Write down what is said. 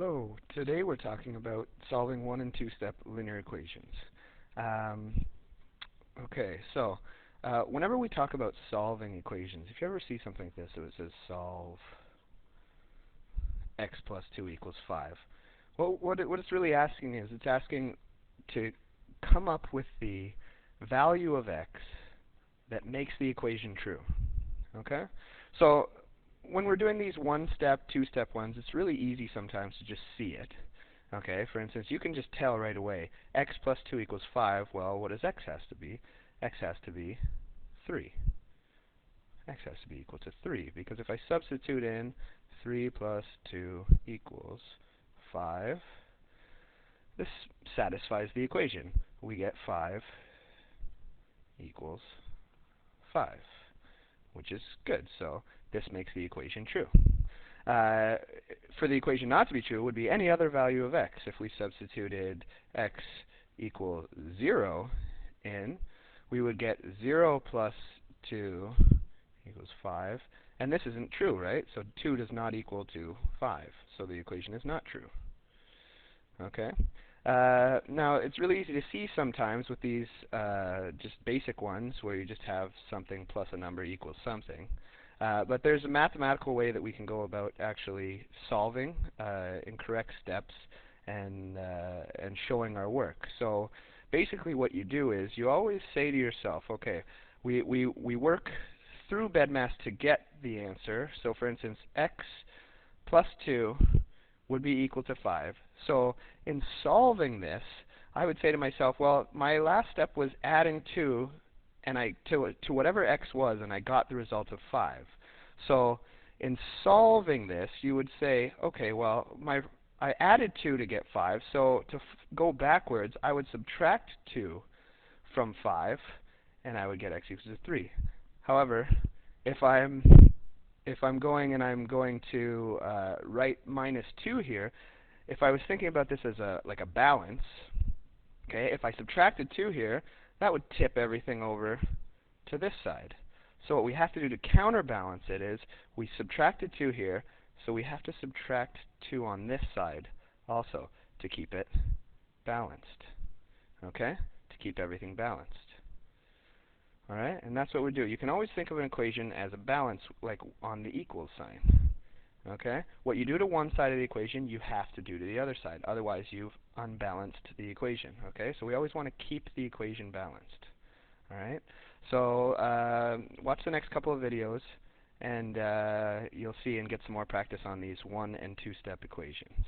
Hello. Today we're talking about solving one and two-step linear equations. Um, okay, so whenever we talk about solving equations, if you ever see something like this, so it says solve x plus 2 equals 5. Well, what it's really asking is, it's asking to come up with the value of x that makes the equation true. Okay? So when we're doing these one-step, two-step ones, it's really easy sometimes to just see it. Okay, for instance, you can just tell right away, x plus 2 equals 5. Well, what does x has to be? X has to be 3. X has to be equal to 3, because if I substitute in 3 plus 2 equals 5, this satisfies the equation. We get 5 equals 5, which is good. So this makes the equation true. For the equation not to be true would be any other value of x. If we substituted x equal 0 in, we would get 0 plus 2 equals 5. And this isn't true, right? So 2 does not equal to 5. So the equation is not true. Okay? Now, it's really easy to see sometimes with these just basic ones where you just have something plus a number equals something. But there's a mathematical way that we can go about actually solving in correct steps and showing our work. So basically what you do is you always say to yourself, okay, we work through BEDMAS to get the answer. So for instance, x plus 2 would be equal to 5. So in solving this, I would say to myself, well, my last step was adding 2 and to whatever x was, and I got the result of 5. So in solving this, you would say, okay, well, I added 2 to get 5, so to go backwards, I would subtract 2 from 5, and I would get x equals to 3. However, if I'm going and I'm going to write minus 2 here, if I was thinking about this as like a balance, okay, if I subtracted 2 here, that would tip everything over to this side. So what we have to do to counterbalance it is we subtracted 2 here, so we have to subtract 2 on this side also to keep it balanced. Okay? To keep everything balanced. Alright? And that's what we do. You can always think of an equation as a balance, like on the equals sign. Okay? What you do to one side of the equation, you have to do to the other side. Otherwise, you've unbalanced the equation. Okay? So we always want to keep the equation balanced. Alright? So watch the next couple of videos, and you'll see and get some more practice on these one- and two-step equations.